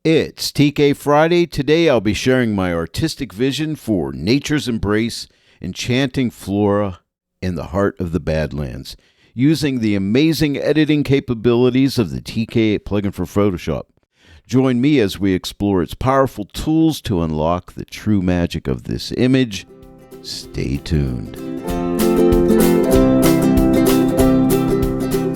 It's TK Friday. Today I'll be sharing my artistic vision for nature's embrace, enchanting Flora in the heart of the Badlands, using the amazing editing capabilities of the TK8 plugin for Photoshop. Join me as we explore its powerful tools to unlock the true magic of this image. Stay tuned.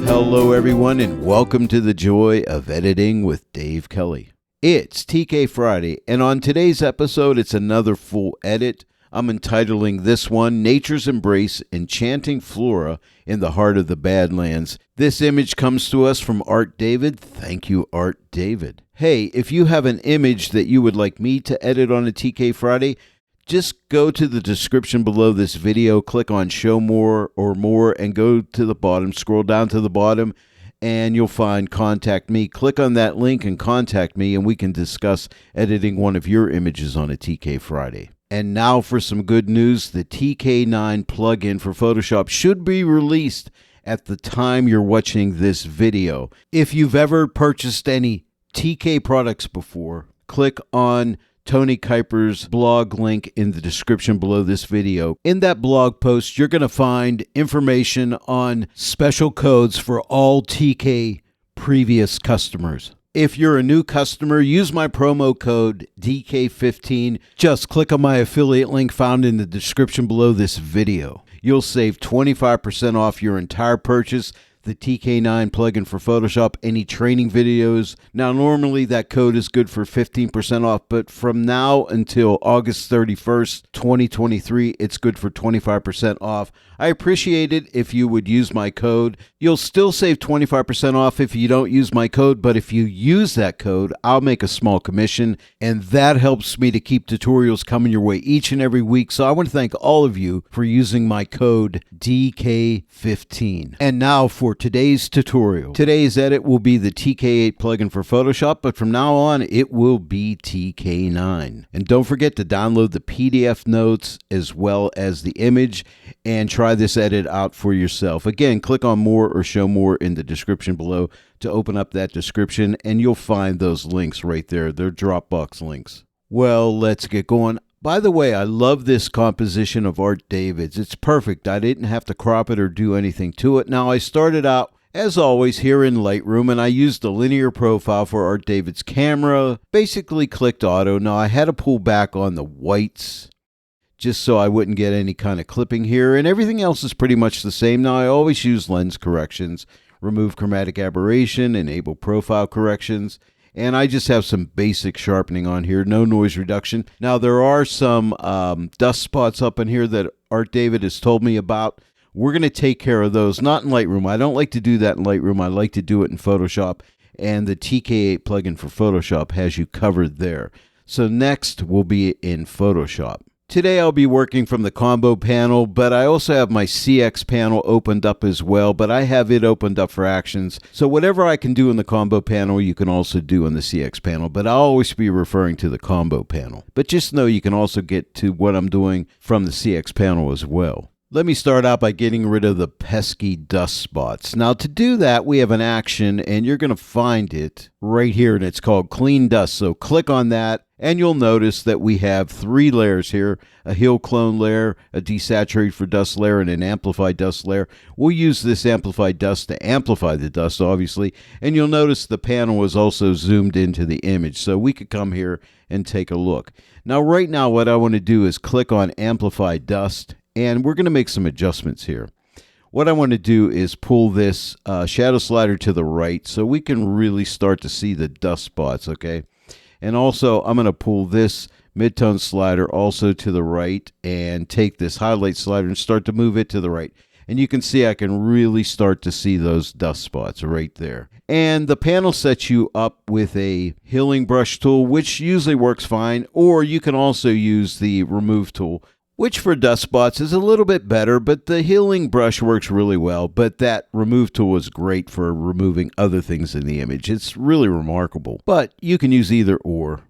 Hello everyone and welcome to the Joy of Editing with Dave Kelly. It's TK Friday, and on today's episode, it's another full edit. I'm entitling this one, Nature's Embrace, Enchanting Flora in the Heart of the Badlands. This image comes to us from Art David. Thank you, Art David. Hey, if you have an image that you would like me to edit on a TK Friday, just go to the description below this video, click on Show More or More, and go to the bottom, scroll down to the bottom, and you'll find Contact Me. Click on that link and contact me, and we can discuss editing one of your images on a TK Friday. And now for some good news. The TK9 plugin for Photoshop should be released at the time you're watching this video. If you've ever purchased any TK products before, click on Tony Kuiper's blog link in the description below this video. In that blog post, you're going to find information on special codes for all TK previous customers. If you're a new customer, use my promo code DK15. Just click on my affiliate link found in the description below this video. You'll save 25% off your entire purchase. The TK9 plugin for Photoshop, any training videos. Now, normally that code is good for 15% off, but from now until August 31st, 2023, it's good for 25% off. I appreciate it if you would use my code. You'll still save 25% off if you don't use my code, but if you use that code, I'll make a small commission, and that helps me to keep tutorials coming your way each and every week. So I want to thank all of you for using my code DK15. And now for today's tutorial. Today's edit will be the TK8 plugin for Photoshop, but from now on, it will be TK9. And don't forget to download the PDF notes as well as the image and try this edit out for yourself. Again, click on More or Show More in the description below to open up that description, and you'll find those links right there. They're Dropbox links. Well, let's get going. By the way, I love this composition of Art David's. It's perfect. I didn't have to crop it or do anything to it. Now, I started out, as always, here in Lightroom, and I used the linear profile for Art David's camera. Basically clicked auto. Now, I had to pull back on the whites just so I wouldn't get any kind of clipping here, and everything else is pretty much the same. Now, I always use lens corrections, remove chromatic aberration, enable profile corrections, and I just have some basic sharpening on here, no noise reduction. Now, there are some dust spots up in here that Art David has told me about. We're going to take care of those, not in Lightroom. I don't like to do that in Lightroom. I like to do it in Photoshop, and the TK8 plugin for Photoshop has you covered there. So next will be in Photoshop. Today I'll be working from the combo panel, but I also have my CX panel opened up as well, but I have it opened up for actions. So whatever I can do in the combo panel, you can also do in the CX panel, but I'll always be referring to the combo panel. But just know you can also get to what I'm doing from the CX panel as well. Let me start out by getting rid of the pesky dust spots. Now, to do that, we have an action, and you're going to find it right here, and it's called Clean Dust. So click on that, and you'll notice that we have three layers here, a hill clone layer, a desaturate for dust layer, and an amplified dust layer. We'll use this amplified dust to amplify the dust, obviously, and you'll notice the panel is also zoomed into the image, so we could come here and take a look. Now, right now, what I want to do is click on Amplified Dust, and we're going to make some adjustments here. What I want to do is pull this shadow slider to the right so we can really start to see the dust spots, okay? And also, I'm going to pull this Midtones slider also to the right and take this highlight slider and start to move it to the right. And you can see I can really start to see those dust spots right there. And the panel sets you up with a healing brush tool, which usually works fine, or you can also use the remove tool, which for dust spots is a little bit better, but the healing brush works really well. But that remove tool is great for removing other things in the image. It's really remarkable, but you can use either or.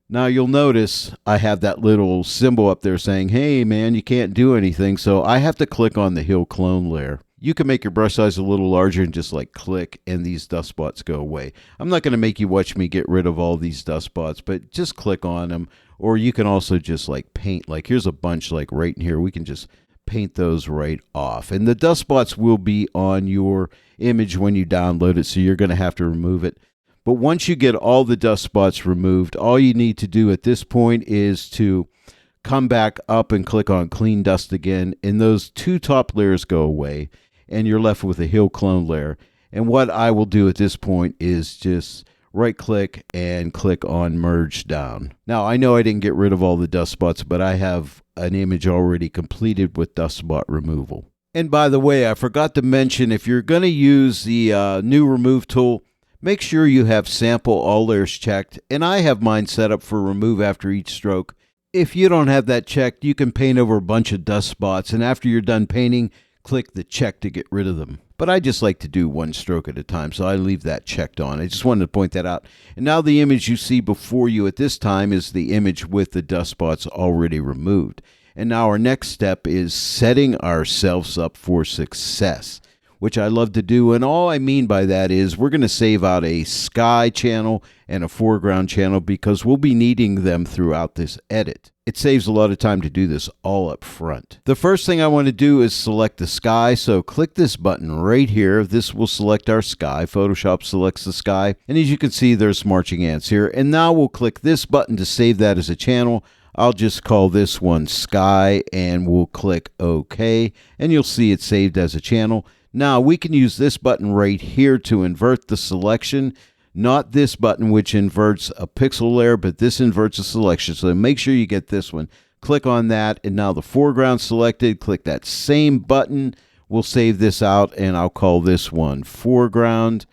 Now you'll notice I have that little symbol up there saying, hey man, you can't do anything. So I have to click on the hill clone layer. you can make your brush size a little larger and just like click and these dust spots go away. I'm not going to make you watch me get rid of all these dust spots, but just click on them. Or you can also just like paint, like here's a bunch like right in here. We can just paint those right off. And the dust spots will be on your image when you download it, so you're going to have to remove it. But once you get all the dust spots removed, all you need to do at this point is to come back up and click on Clean Dust again, and those two top layers go away, and you're left with a Hill Clone layer. And what I will do at this point is just right-click and click on Merge Down. Now, I know I didn't get rid of all the dust spots, but I have an image already completed with dust spot removal. And by the way, I forgot to mention, if you're going to use the new Remove tool, make sure you have Sample All Layers checked, and I have mine set up for remove after each stroke. If you don't have that checked, you can paint over a bunch of dust spots, and after you're done painting, click the check to get rid of them. But I just like to do one stroke at a time, so I leave that checked on. I just wanted to point that out. And now the image you see before you at this time is the image with the dust spots already removed. And now our next step is setting ourselves up for success, which I love to do. And all I mean by that is we're going to save out a sky channel and a foreground channel because we'll be needing them throughout this edit. It saves a lot of time to do this all up front. The first thing I want to do is select the sky. So click this button right here. This will select our sky. Photoshop selects the sky. And as you can see, there's marching ants here. And now we'll click this button to save that as a channel. I'll just call this one sky and we'll click OK. And you'll see it saved as a channel. Now we can use this button right here to invert the selection. Not this button, which inverts a pixel layer, but this inverts a selection. So make sure you get this one. Click on that, and now the foreground selected. Click that same button. We'll save this out, and I'll call this one foreground.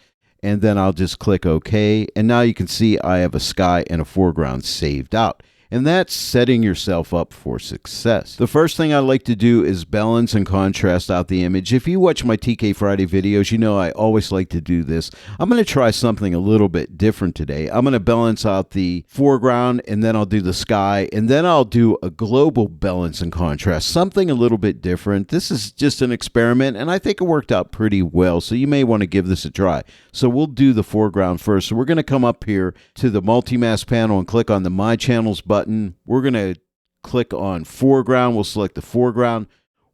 And then I'll just click OK. And now you can see I have a sky and a foreground saved out. And that's setting yourself up for success. The first thing I like to do is balance and contrast out the image. If you watch my TK Friday videos, you know I always like to do this. I'm going to try something a little bit different today. I'm going to balance out the foreground, and then I'll do the sky, and then I'll do a global balance and contrast, something a little bit different. This is just an experiment, and I think it worked out pretty well, so you may want to give this a try. So we'll do the foreground first. So we're going to come up here to the multi-mask panel and click on the My Channels button. We're going to click on foreground. We'll select the foreground.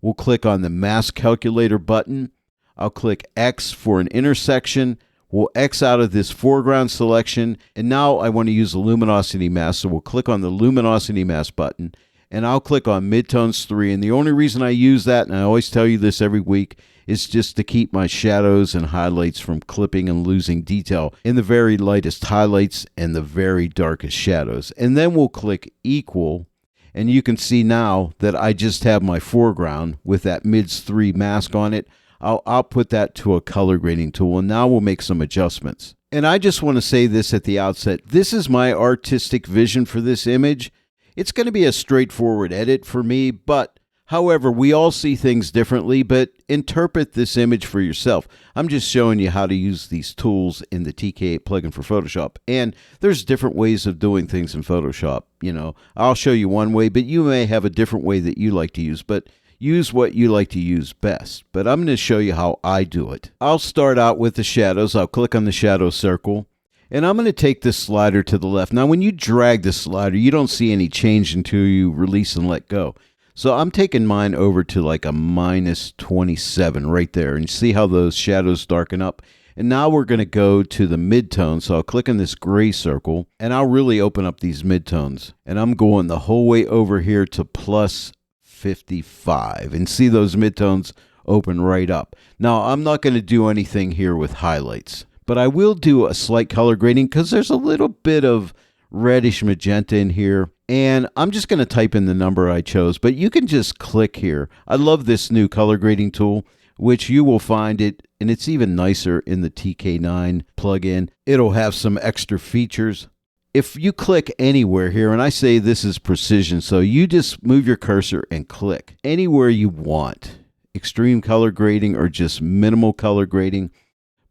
We'll click on the mask calculator button. I'll click X for an intersection. We'll X out of this foreground selection. And now I want to use the luminosity mask. So we'll click on the luminosity mask button. And I'll click on Midtones 3. And the only reason I use that, and I always tell you this every week, is just to keep my shadows and highlights from clipping and losing detail in the very lightest highlights and the very darkest shadows. And then we'll click equal, and you can see now that I just have my foreground with that Mids 3 mask on it. I'll output that to a color grading tool, and now we'll make some adjustments. And I just want to say this at the outset. This is my artistic vision for this image. It's going to be a straightforward edit for me, but however, we all see things differently, but interpret this image for yourself. I'm just showing you how to use these tools in the TK8 plugin for Photoshop. And there's different ways of doing things in Photoshop. You know, I'll show you one way, but you may have a different way that you like to use. But use what you like to use best. But I'm going to show you how I do it. I'll start out with the shadows. I'll click on the shadow circle. And I'm going to take this slider to the left. Now, when you drag the slider, you don't see any change until you release and let go. So I'm taking mine over to like a -27 right there. And you see how those shadows darken up? And now we're going to go to the midtones. So I'll click on this gray circle, and I'll really open up these midtones. And I'm going the whole way over here to +55. And see those midtones open right up. Now, I'm not going to do anything here with highlights, but I will do a slight color grading because there's a little bit of reddish magenta in here. And I'm just going to type in the number I chose, but you can just click here. I love this new color grading tool, which you will find it, and it's even nicer in the TK9 plugin. It'll have some extra features. If you click anywhere here, and I say this is precision, so you just move your cursor and click anywhere you want. Extreme color grading or just minimal color grading.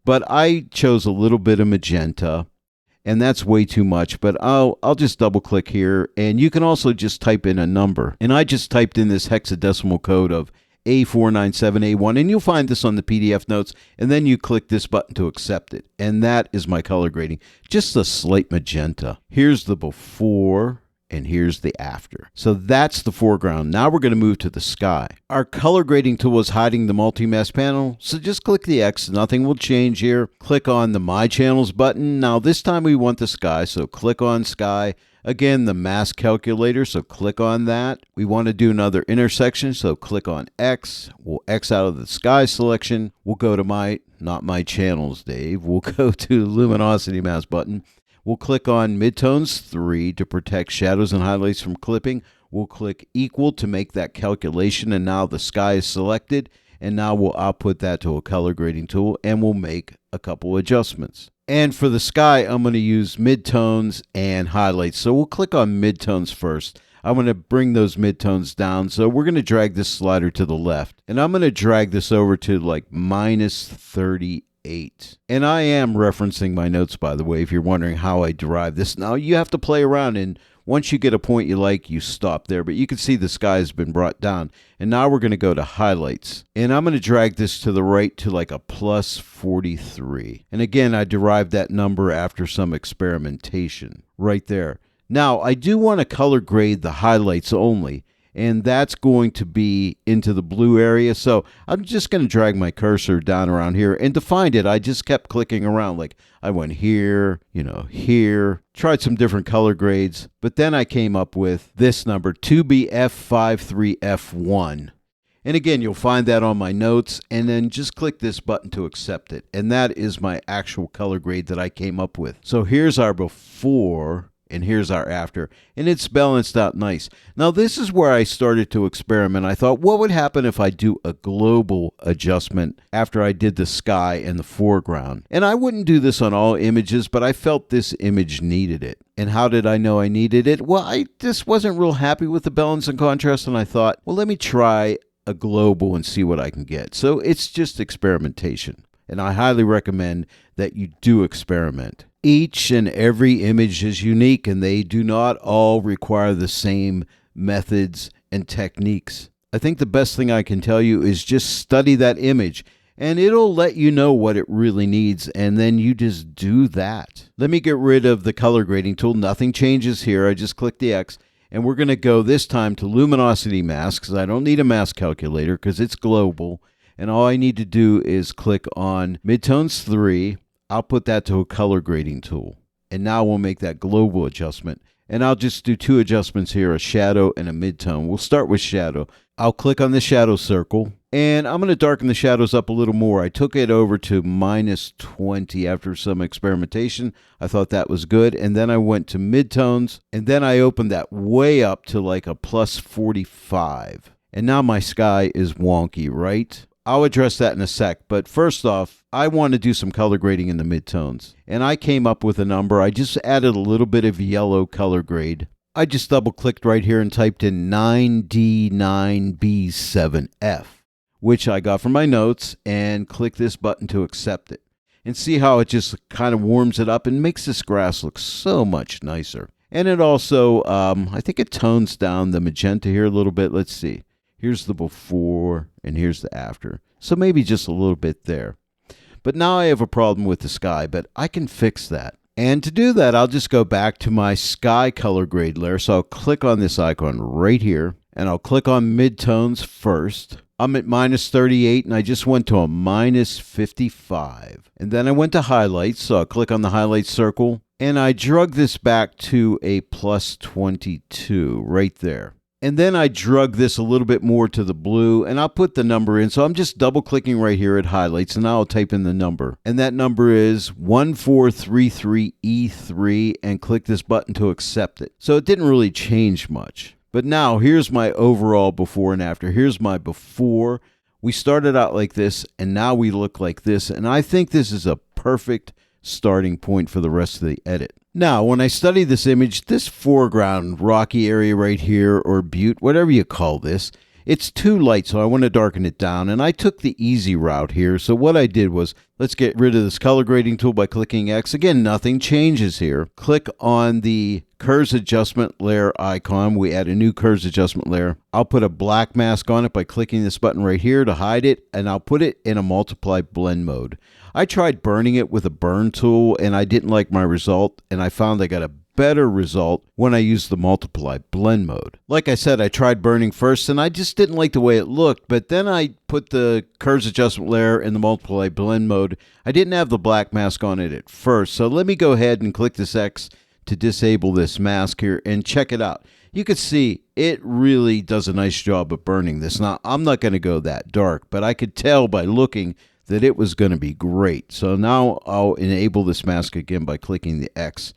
But I chose a little bit of magenta, and that's way too much, but I'll just double click here, and you can also just type in a number. And I just typed in this hexadecimal code of A497A1, and you'll find this on the PDF notes, and then you click this button to accept it, and that is my color grading, just a slight magenta. Here's the before, and here's the after. So that's the foreground. Now we're going to move to the sky. Our color grading tool is hiding the multi-mask panel, so just click the X. Nothing will change here. Click on the My Channels button. Now this time we want the sky, so click on sky. Again, the mask calculator, so click on that. We want to do another intersection, so click on X. We'll X out of the sky selection. We'll go to not my channels, Dave. We'll go to luminosity mask button. We'll click on Midtones 3 to protect shadows and highlights from clipping. We'll click equal to make that calculation, and now the sky is selected. And now we'll output that to a color grading tool, and we'll make a couple adjustments. And for the sky, I'm going to use midtones and highlights. So we'll click on midtones first. I'm going to bring those midtones down. So we're going to drag this slider to the left. And I'm going to drag this over to like -38. And I am referencing my notes, by the way, if you're wondering how I derive this. Now, you have to play around, and once you get a point you like, you stop there. But you can see the sky has been brought down. And now we're going to go to highlights. And I'm going to drag this to the right to like a +43. And again, I derived that number after some experimentation right there. Now, I do want to color grade the highlights only. And that's going to be into the blue area. So I'm just going to drag my cursor down around here. And to find it, I just kept clicking around. Like I went here, here, tried some different color grades. But then I came up with this number, 2BF53F1. And again, you'll find that on my notes. And then just click this button to accept it. And that is my actual color grade that I came up with. So here's our before. And here's our after, and it's balanced out nice. Now, this is where I started to experiment. I thought, what would happen if I do a global adjustment after I did the sky and the foreground? And I wouldn't do this on all images, but I felt this image needed it. And how did I know I needed it? Well, I just wasn't real happy with the balance and contrast, and I thought, well, let me try a global and see what I can get. So it's just experimentation, and I highly recommend that you do experiment. Each and every image is unique, and they do not all require the same methods and techniques. I think the best thing I can tell you is just study that image, and it'll let you know what it really needs, and then you just do that. Let me get rid of the color grading tool. Nothing changes here. I just click the X, and we're going to go this time to luminosity masks. I don't need a mask calculator because it's global, and all I need to do is click on Midtones 3. I'll put that to a color grading tool. And now we'll make that global adjustment. And I'll just do two adjustments here, a shadow and a midtone. We'll start with shadow. I'll click on the shadow circle. And I'm going to darken the shadows up a little more. I took it over to -20 after some experimentation. I thought that was good. And then I went to midtones. And then I opened that way up to like a +45. And now my sky is wonky, right? I'll address that in a sec, but first off, I want to do some color grading in the midtones. And I came up with a number. I just added a little bit of yellow color grade. I just double-clicked right here and typed in 9D9B7F, which I got from my notes, and click this button to accept it. And see how it just kind of warms it up and makes this grass look so much nicer. And it also, I think it tones down the magenta here a little bit. Let's see. Here's the before, and here's the after. So maybe just a little bit there. But now I have a problem with the sky, but I can fix that. And to do that, I'll just go back to my sky color grade layer. So I'll click on this icon right here, and I'll click on midtones first. I'm at -38, and I just went to a -55. And then I went to highlights, so I'll click on the highlight circle, and I drug this back to a +22 right there. And then I drug this a little bit more to the blue, and I'll put the number in. So I'm just double clicking right here at highlights, and now I'll type in the number. And that number is 1433E3, and click this button to accept it. So it didn't really change much. But now here's my overall before and after. Here's my before. We started out like this, and now we look like this. And I think this is a perfect starting point for the rest of the edit. Now, when I study this image, this foreground rocky area right here, or butte, whatever you call this, it's too light, so I want to darken it down. And I took the easy route here. So what I did was, let's get rid of this color grading tool by clicking X. Again, nothing changes here. Click on the Curves Adjustment layer icon. We add a new Curves Adjustment layer. I'll put a black mask on it by clicking this button right here to hide it, and I'll put it in a multiply blend mode. I tried burning it with a burn tool, and I didn't like my result, and I found I got a better result when I used the multiply blend mode. Like I said, I tried burning first and I just didn't like the way it looked, but then I put the curves adjustment layer in the multiply blend mode. I didn't have the black mask on it at first, so let me go ahead and click this X to disable this mask here and check it out. You can see it really does a nice job of burning this. Now, I'm not going to go that dark, but I could tell by looking that it was going to be great. So now I'll enable this mask again by clicking the X.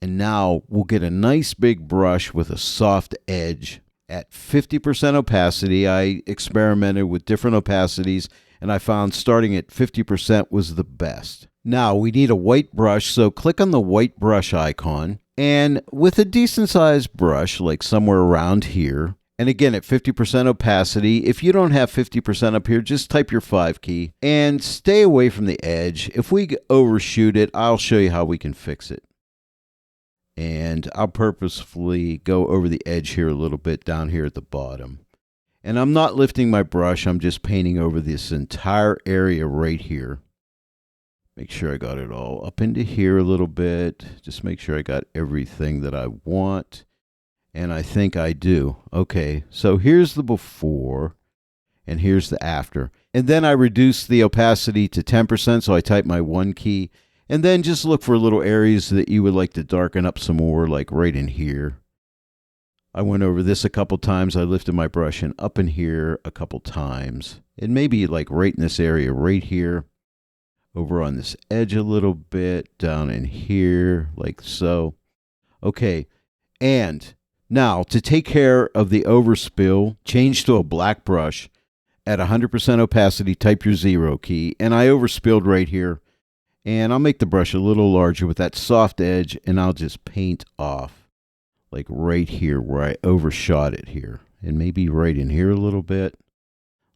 And now we'll get a nice big brush with a soft edge at 50% opacity. I experimented with different opacities and I found starting at 50% was the best. Now we need a white brush, so click on the white brush icon, and with a decent sized brush, like somewhere around here, and again at 50% opacity, if you don't have 50% up here, just type your 5 key and stay away from the edge. If we overshoot it, I'll show you how we can fix it. And I'll purposefully go over the edge here a little bit down here at the bottom. And I'm not lifting my brush, I'm just painting over this entire area right here. Make sure I got it all up into here a little bit. Just make sure I got everything that I want. And I think I do. Okay, so here's the before and here's the after. And then I reduce the opacity to 10%, so I type my 1 key. And then just look for little areas that you would like to darken up some more, like right in here. I went over this a couple times. I lifted my brush and up in here a couple times. And maybe like right in this area right here. Over on this edge a little bit. Down in here like so. Okay. And now to take care of the overspill, change to a black brush. At 100% opacity, type your 0 key. And I overspilled right here. And I'll make the brush a little larger with that soft edge, and I'll just paint off, like right here where I overshot it here. And maybe right in here a little bit,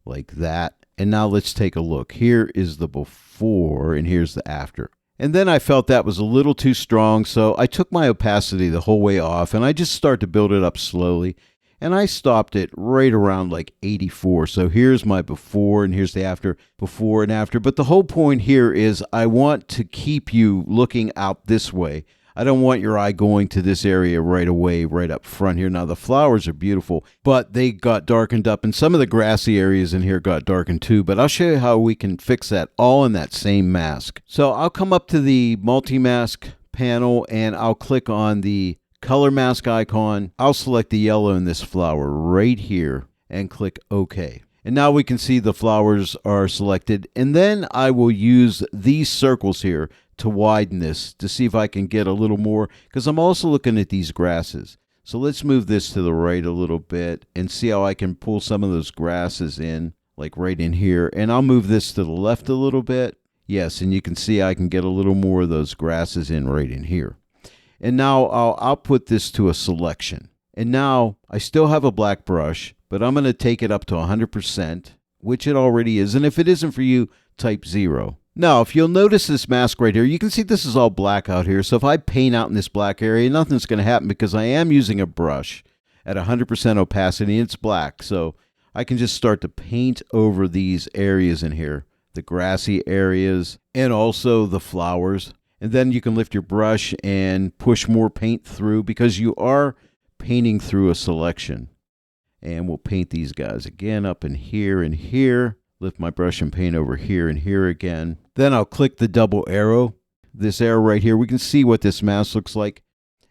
like that. And now let's take a look. Here is the before, and here's the after. And then I felt that was a little too strong, so I took my opacity the whole way off, and I just start to build it up slowly. And I stopped it right around like 84. So here's my before and here's the after, before and after. But the whole point here is I want to keep you looking out this way. I don't want your eye going to this area right away, right up front here. Now the flowers are beautiful, but they got darkened up and some of the grassy areas in here got darkened too. But I'll show you how we can fix that all in that same mask. So I'll come up to the multi-mask panel and I'll click on the color mask icon. I'll select the yellow in this flower right here and click OK. And now we can see the flowers are selected. And then I will use these circles here to widen this to see if I can get a little more, because I'm also looking at these grasses. So let's move this to the right a little bit and see how I can pull some of those grasses in, like right in here. And I'll move this to the left a little bit. Yes, and you can see I can get a little more of those grasses in right in here. And now I'll output this to a selection. And now I still have a black brush, but I'm going to take it up to 100%, which it already is. And if it isn't for you, type 0. Now, if you'll notice this mask right here, you can see this is all black out here. So if I paint out in this black area, nothing's going to happen because I am using a brush at 100% opacity and it's black. So I can just start to paint over these areas in here, the grassy areas and also the flowers. And then you can lift your brush and push more paint through because you are painting through a selection. And we'll paint these guys again up in here and here. Lift my brush and paint over here and here again. Then I'll click the double arrow. This arrow right here, we can see what this mask looks like.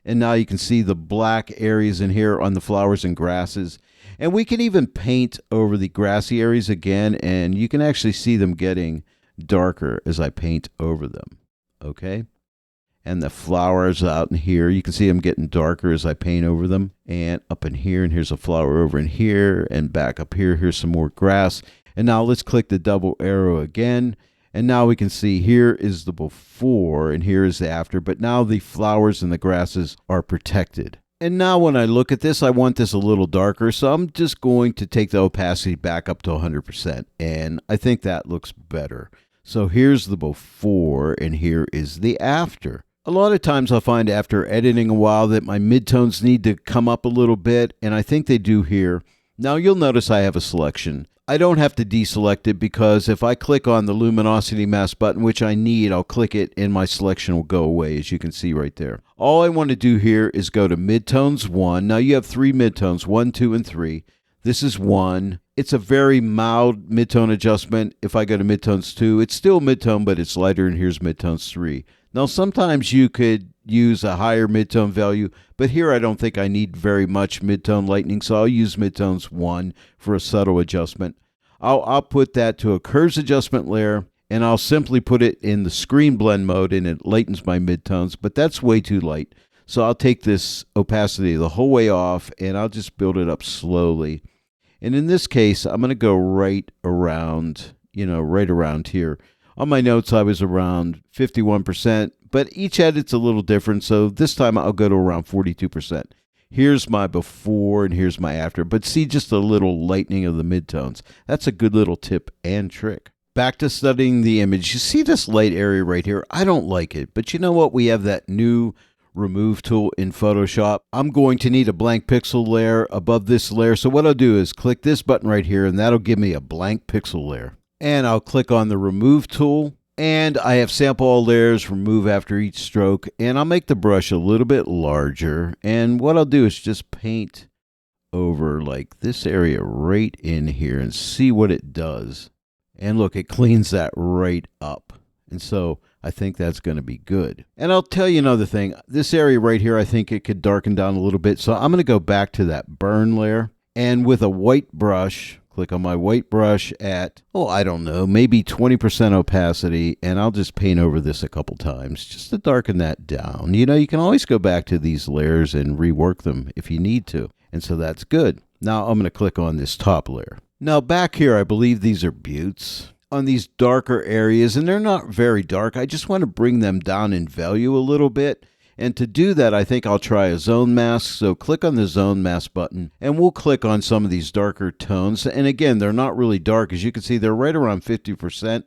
And now you can see the black areas in here on the flowers and grasses. And we can even paint over the grassy areas again. And you can actually see them getting darker as I paint over them. Okay, and the flowers out in here, you can see them getting darker as I paint over them. And up in here, and here's a flower over in here, and back up here, here's some more grass. And now let's click the double arrow again. And now we can see here is the before, and here is the after. But now the flowers and the grasses are protected. And now when I look at this, I want this a little darker, so I'm just going to take the opacity back up to 100%, and I think that looks better. So here's the before, and here is the after. A lot of times I'll find after editing a while that my midtones need to come up a little bit, and I think they do here. Now you'll notice I have a selection. I don't have to deselect it because if I click on the luminosity mask button, which I need, I'll click it and my selection will go away, as you can see right there. All I want to do here is go to midtones 1. Now you have 3 midtones, 1, 2, and 3. This is 1. It's a very mild midtone adjustment. If I go to midtones 2, it's still midtone, but it's lighter, and here's midtones 3. Now sometimes you could use a higher midtone value, but here I don't think I need very much midtone lightening, so I'll use midtones 1 for a subtle adjustment. I'll put that to a curves adjustment layer, and I'll simply put it in the screen blend mode, and it lightens my midtones, but that's way too light. So I'll take this opacity the whole way off, and I'll just build it up slowly. And in this case, I'm going to go right around, right around here. On my notes, I was around 51%, but each edit's a little different, so this time I'll go to around 42%. Here's my before and here's my after, but see just a little lightening of the midtones. That's a good little tip and trick. Back to studying the image. You see this light area right here? I don't like it, but you know what? We have that new remove tool in Photoshop. I'm going to need a blank pixel layer above this layer, so what I'll do is click this button right here, and that'll give me a blank pixel layer. And I'll click on the remove tool, and I have sample all layers, remove after each stroke, and I'll make the brush a little bit larger, and what I'll do is just paint over like this area right in here and see what it does. And look, it cleans that right up, and so I think that's going to be good. And I'll tell you another thing, this area right here, I think it could darken down a little bit, so I'm going to go back to that burn layer, and with a white brush, click on my white brush at, I don't know, maybe 20% opacity, and I'll just paint over this a couple times just to darken that down. You can always go back to these layers and rework them if you need to, and so that's good. Now I'm going to click on this top layer. Now back here, I believe these are buttes on these darker areas, and they're not very dark. I just want to bring them down in value a little bit. And to do that, I think I'll try a zone mask. So click on the zone mask button, and we'll click on some of these darker tones. And again, they're not really dark. As you can see, they're right around 50%,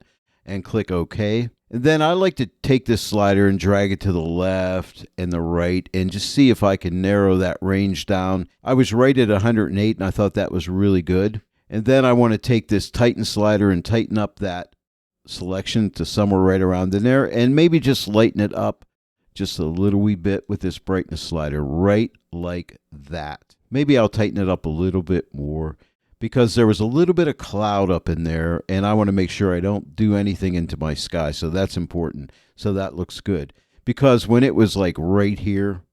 and click OK. And then I like to take this slider and drag it to the left and the right and just see if I can narrow that range down. I was right at 108, and I thought that was really good. And then I want to take this tighten slider and tighten up that selection to somewhere right around in there, and maybe just lighten it up just a little wee bit with this brightness slider, right like that. Maybe I'll tighten it up a little bit more because there was a little bit of cloud up in there, and I want to make sure I don't do anything into my sky, so that's important. So that looks good. Because when it was like right here,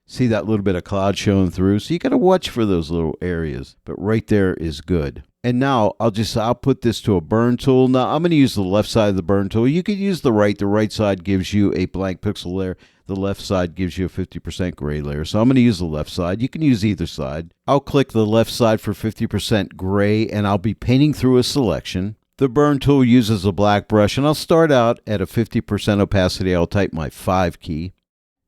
see that little bit of cloud showing through? So you got to watch for those little areas, but right there is good. And now I'll put this to a burn tool. Now I'm going to use the left side of the burn tool. You could use the right. The right side gives you a blank pixel layer. The left side gives you a 50% gray layer. So I'm going to use the left side. You can use either side. I'll click the left side for 50% gray, and I'll be painting through a selection. The burn tool uses a black brush, and I'll start out at a 50% opacity. I'll type my 5 key.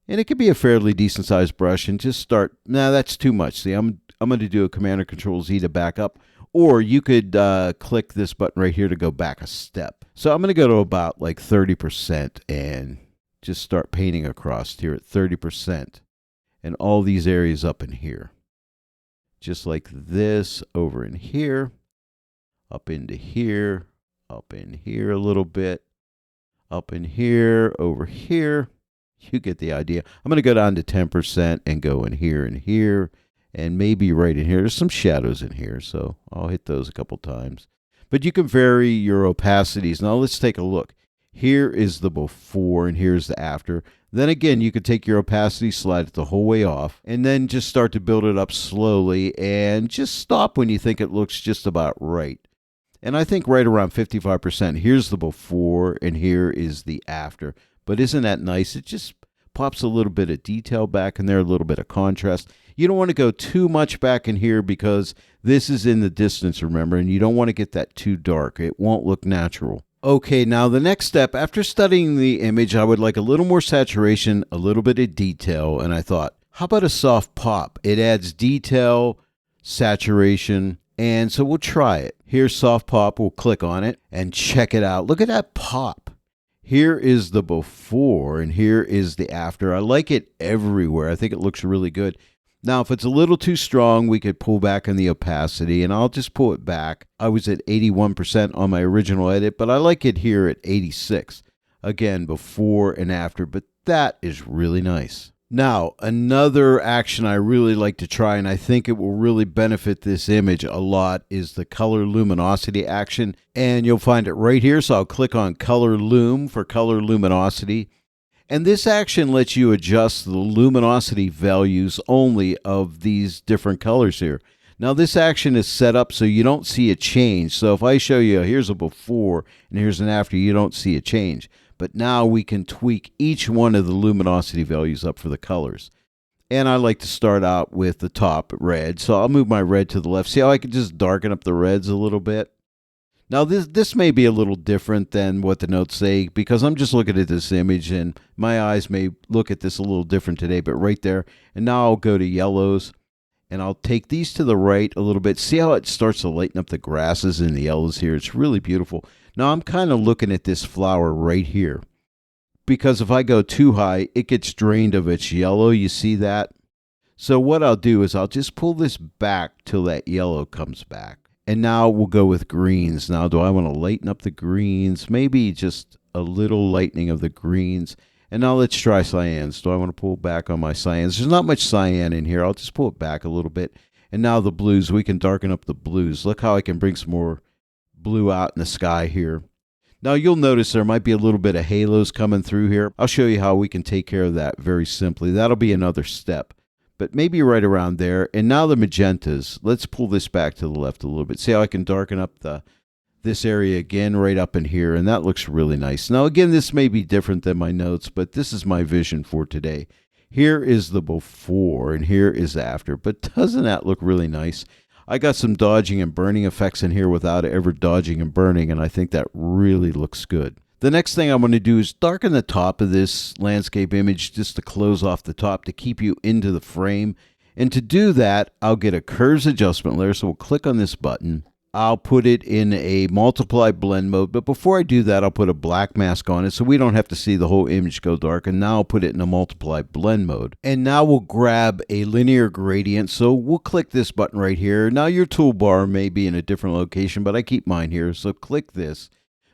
And it could be a fairly decent sized brush, and just start. Nah, that's too much. See, I'm going to do a Command or Control Z to back up. Or you could click this button right here to go back a step. So I'm going to go to about like 30% and just start painting across here at 30%. And all these areas up in here. Just like this, over in here, up into here, up in here a little bit, up in here, over here. You get the idea. I'm going to go down to 10% and go in here and here. And maybe right in here, there's some shadows in here, so I'll hit those a couple times. But you can vary your opacities. Now let's take a look. Here is the before, and here's the after. Then again, you could take your opacity, slide it the whole way off, and then just start to build it up slowly, and just stop when you think it looks just about right. And I think right around 55%. Here's the before, and here is the after. But isn't that nice? It just pops a little bit of detail back in there, a little bit of contrast. You don't want to go too much back in here because this is in the distance, remember, and you don't want to get that too dark. It won't look natural. Okay, now the next step, after studying the image, I would like a little more saturation, a little bit of detail, and I thought, How about a soft pop? It adds detail, saturation, and so we'll try it. Here's soft pop. We'll click on it and check it out. Look at that pop. Here is the before and here is the after. I like it everywhere. I think it looks really good. Now, if it's a little too strong, we could pull back on the opacity, and I'll just pull it back. I was at 81% on my original edit, but I like it here at 86. Again, before and after, but that is really nice. Now, another action I really like to try, and I think it will really benefit this image a lot, is the color luminosity action. And you'll find it right here. So I'll click on color loom for color luminosity. And this action lets you adjust the luminosity values only of these different colors here. Now, this action is set up so you don't see a change. So if I show you, here's a before and here's an after, you don't see a change. But now we can tweak each one of the luminosity values up for the colors. And I like to start out with the top red. So I'll move my red to the left. See how I can just darken up the reds a little bit? Now this may be a little different than what the notes say because I'm just looking at this image and my eyes may look at this a little different today, but right there. And now I'll go to yellows and I'll take these to the right a little bit. See how it starts to lighten up the grasses and the yellows here? It's really beautiful. Now I'm kind of looking at this flower right here because if I go too high, it gets drained of its yellow. You see that? So what I'll do is I'll just pull this back till that yellow comes back. And now we'll go with greens. Now, do I want to lighten up the greens? Maybe just a little lightening of the greens. And now let's try cyans. Do I want to pull back on my cyans? There's not much cyan in here. I'll just pull it back a little bit. And now the blues, we can darken up the blues. Look how I can bring some more blue out in the sky here. Now you'll notice there might be a little bit of halos coming through here. I'll show you how we can take care of that very simply. That'll be another step. But maybe right around there. And now the magentas. Let's pull this back to the left a little bit. See how I can darken up this area again right up in here. And that looks really nice. Now, again, this may be different than my notes, but this is my vision for today. Here is the before and here is the after. But doesn't that look really nice? I got some dodging and burning effects in here without ever dodging and burning. And I think that really looks good. The next thing I'm going to do is darken the top of this landscape image just to close off the top to keep you into the frame. And to do that, I'll get a curves adjustment layer. So we'll click on this button. I'll put it in a multiply blend mode. But before I do that, I'll put a black mask on it so we don't have to see the whole image go dark. And now I'll put it in a multiply blend mode. And now we'll grab a linear gradient. So we'll click this button right here. Now your toolbar may be in a different location, but I keep mine here. So click this.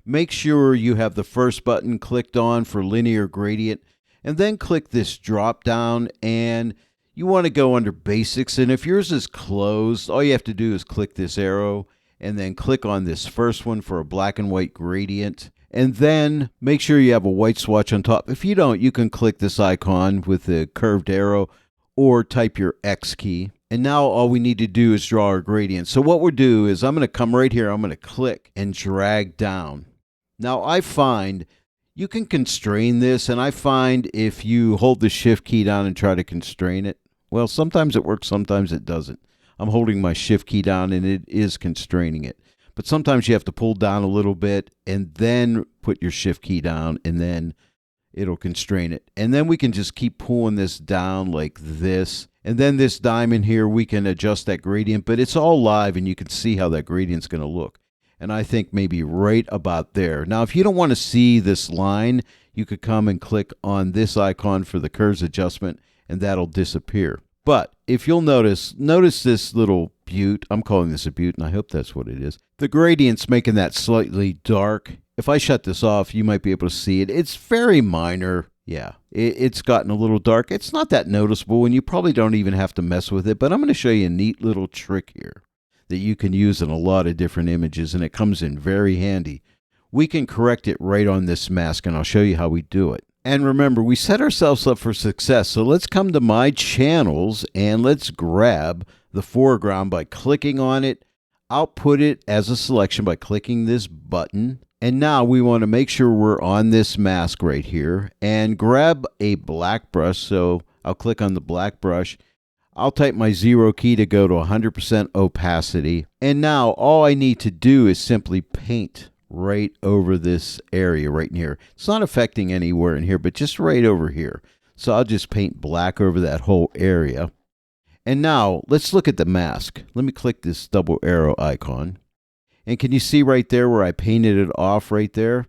Make sure you have the first button clicked on for linear gradient and then click this drop down and you want to go under basics. And if yours is closed, all you have to do is click this arrow and then click on this first one for a black and white gradient. And then make sure you have a white swatch on top. If you don't, you can click this icon with the curved arrow or type your X key. And now all we need to do is draw our gradient. So what we'll do is I'm going to come right here. I'm going to click and drag down. Now, I find you can constrain this, and I find if you hold the shift key down and try to constrain it, well, sometimes it works, sometimes it doesn't. I'm holding my shift key down, and it is constraining it. But sometimes you have to pull down a little bit and then put your shift key down, and then it'll constrain it. And then we can just keep pulling this down like this. And then this diamond here, we can adjust that gradient, but it's all live, and you can see how that gradient's going to look. And I think maybe right about there. Now, if you don't want to see this line, you could come and click on this icon for the curves adjustment, and that'll disappear. But if you'll notice this little butte. I'm calling this a butte, and I hope that's what it is. The gradient's making that slightly dark. If I shut this off, you might be able to see it. It's very minor. Yeah, it's gotten a little dark. It's not that noticeable, and you probably don't even have to mess with it. But I'm going to show you a neat little trick here that you can use in a lot of different images, and it comes in very handy. We can correct it right on this mask, and I'll show you how we do it. And remember, we set ourselves up for success, so let's come to My Channels, and let's grab the foreground by clicking on it. I'll put it as a selection by clicking this button. And now we want to make sure we're on this mask right here, and grab a black brush. So I'll click on the black brush. I'll type my 0 key to go to 100% opacity. And now all I need to do is simply paint right over this area right in here. It's not affecting anywhere in here, but just right over here. So I'll just paint black over that whole area. And now let's look at the mask. Let me click this double arrow icon. And can you see right there where I painted it off right there?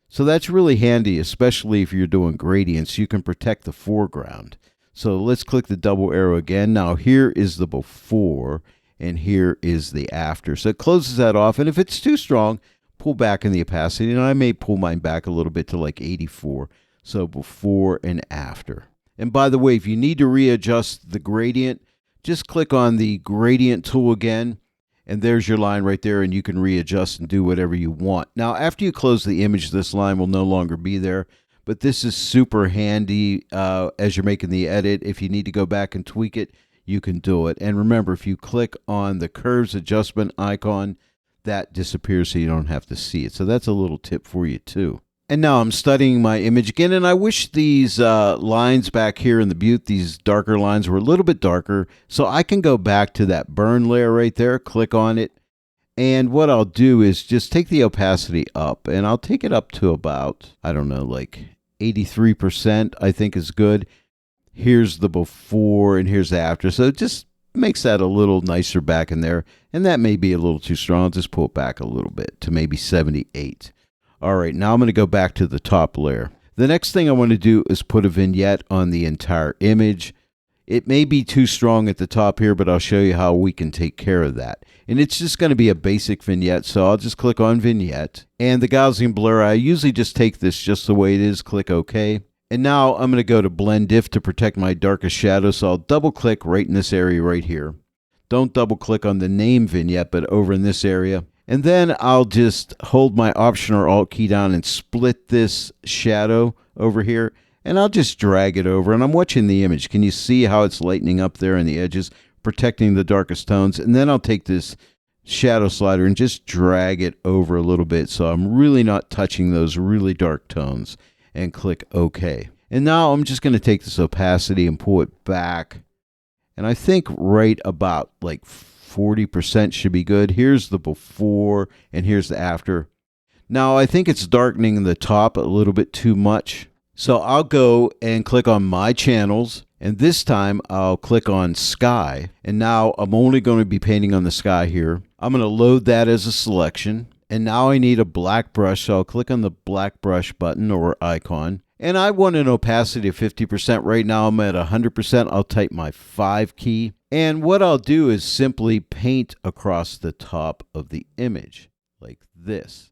So that's really handy, especially if you're doing gradients. You can protect the foreground. So let's click the double arrow again. Now here is the before and here is the after. So it closes that off. And if it's too strong, pull back in the opacity. And I may pull mine back a little bit to like 84. So before and after. And by the way, if you need to readjust the gradient, just click on the gradient tool again. And there's your line right there, and you can readjust and do whatever you want. Now, after you close the image, this line will no longer be there, but this is super handy as you're making the edit. If you need to go back and tweak it, you can do it. And remember, if you click on the curves adjustment icon, that disappears so you don't have to see it. So that's a little tip for you too. And now I'm studying my image again, and I wish these lines back here in the butte, these darker lines, were a little bit darker. So I can go back to that burn layer right there, click on it, and what I'll do is just take the opacity up, and I'll take it up to about, I don't know, like 83%, I think is good. Here's the before, and here's the after. So it just makes that a little nicer back in there, and that may be a little too strong. I'll just pull it back a little bit to maybe 78. All right, now I'm going to go back to the top layer. The next thing I want to do is put a vignette on the entire image. It may be too strong at the top here, but I'll show you how we can take care of that. And it's just going to be a basic vignette, so I'll just click on Vignette. And the Gaussian blur, I usually just take this just the way it is, click OK. And now I'm going to go to Blend Diff to protect my darkest shadow, so I'll double click right in this area right here. Don't double click on the name vignette, but over in this area. And then I'll just hold my Option or Alt key down and split this shadow over here. And I'll just drag it over. And I'm watching the image. Can you see how it's lightening up there in the edges, protecting the darkest tones? And then I'll take this shadow slider and just drag it over a little bit. So I'm really not touching those really dark tones. And click OK. And now I'm just going to take this opacity and pull it back. And I think right about like 40% should be good. Here's the before and here's the after. Now I think it's darkening the top a little bit too much. So I'll go and click on My Channels, and this time I'll click on Sky. And now I'm only going to be painting on the sky here. I'm going to load that as a selection. And now I need a black brush, so I'll click on the black brush button or icon. And I want an opacity of 50%. Right now I'm at 100%. I'll type my 5 key. And what I'll do is simply paint across the top of the image like this.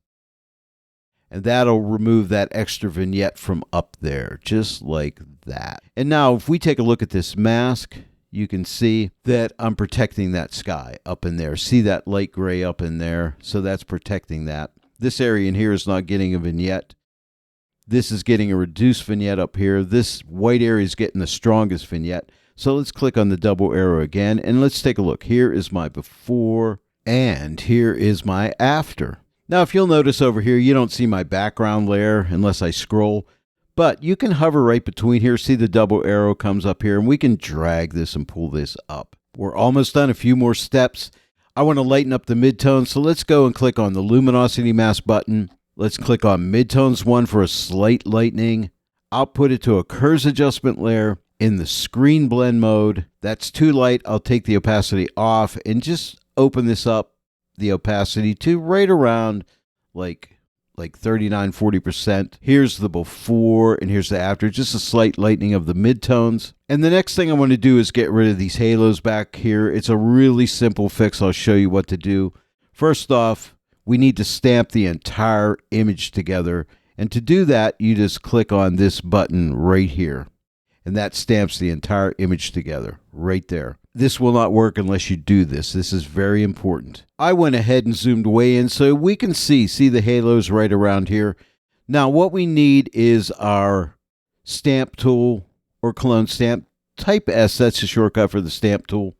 And that'll remove that extra vignette from up there, just like that. And now if we take a look at this mask, you can see that I'm protecting that sky up in there. See that light gray up in there? So that's protecting that. This area in here is not getting a vignette. This is getting a reduced vignette up here. This white area is getting the strongest vignette. So let's click on the double arrow again, and let's take a look. Here is my before, and here is my after. Now, if you'll notice over here, you don't see my background layer unless I scroll, but you can hover right between here. See the double arrow comes up here, and we can drag this and pull this up. We're almost done. A few more steps. I want to lighten up the midtones, so let's go and click on the luminosity mask button. Let's click on Midtones 1 for a slight lightening. I'll put it to a curves adjustment layer in the screen blend mode. That's too light. I'll take the opacity off and just open this up, the opacity to right around like 39, 40%. Here's the before and here's the after. Just a slight lightening of the midtones. And the next thing I want to do is get rid of these halos back here. It's a really simple fix. I'll show you what to do. First off, we need to stamp the entire image together. And to do that, you just click on this button right here. And that stamps the entire image together right there. This will not work unless you do this. This is very important. I went ahead and zoomed way in so we can see the halos right around here. Now what we need is our stamp tool or clone stamp. Type S, that's the shortcut for the stamp tool.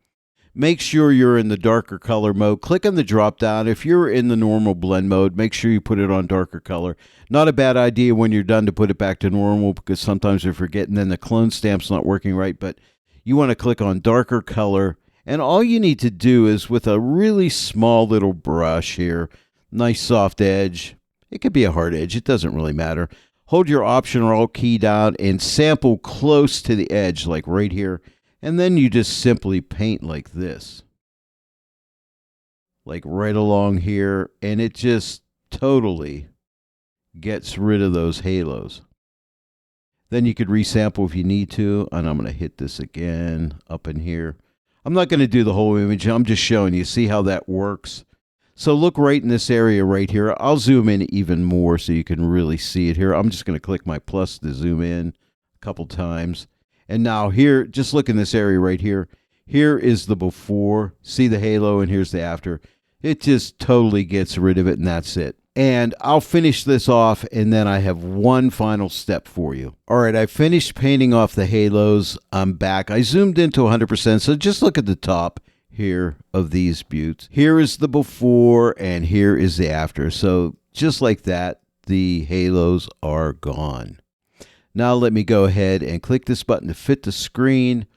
Make sure you're in the darker color mode. Click on the drop down. If you're in the normal blend mode, make sure you put it on darker color. Not a bad idea when you're done to put it back to normal because sometimes we forget and then the clone stamp's not working right. But you want to click on darker color. And all you need to do is with a really small little brush here, nice soft edge. It could be a hard edge. It doesn't really matter. hold your Option or Alt key down and sample close to the edge, like right here. And then you just simply paint like this. Like right along here. And it just totally gets rid of those halos. Then you could resample if you need to. And I'm going to hit this again up in here. I'm not going to do the whole image. I'm just showing you. See how that works? So look right in this area right here. I'll zoom in even more so you can really see it here. I'm just going to click my plus to zoom in a couple times. And now here, just look in this area right here. Here is the before. See the halo, and here's the after. It just totally gets rid of it, and that's it. And I'll finish this off, and then I have one final step for you. All right, I finished painting off the halos. I'm back. I zoomed into 100%, so just look at the top here of these buttes. Here is the before and here is the after. So just like that, the halos are gone. Now let me go ahead and click this button to fit the screen.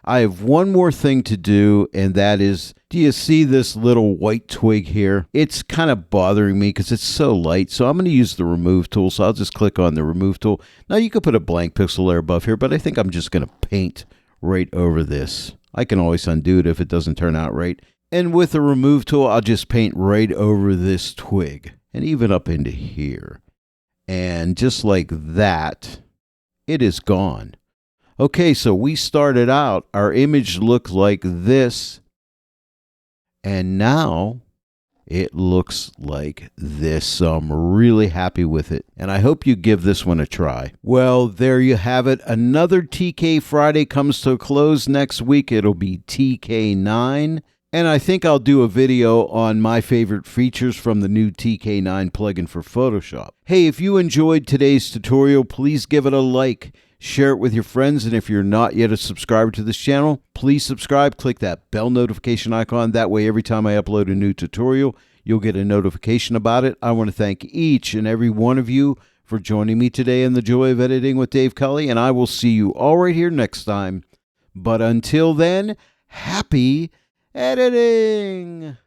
I have one more thing to do, and that is, do you see this little white twig here? It's kind of bothering me because it's so light. So I'm going to use the remove tool. So I'll just click on the remove tool. Now you could put a blank pixel layer above here, but I think I'm just going to paint right over this. I can always undo it if it doesn't turn out right. And with the remove tool, I'll just paint right over this twig and even up into here. And just like that, it is gone. Okay, so we started out, our image looked like this. And now it looks like this. So I'm really happy with it. And I hope you give this one a try. Well, there you have it. Another TK Friday comes to a close next week. It'll be TK9. And I think I'll do a video on my favorite features from the new TK9 plugin for Photoshop. Hey, if you enjoyed today's tutorial, please give it a like. Share it with your friends, and if you're not yet a subscriber to this channel, please subscribe. Click that bell notification icon. That way, every time I upload a new tutorial, you'll get a notification about it. I want to thank each and every one of you for joining me today in the Joy of Editing with Dave Kelly, and I will see you all right here next time. But until then, happy editing!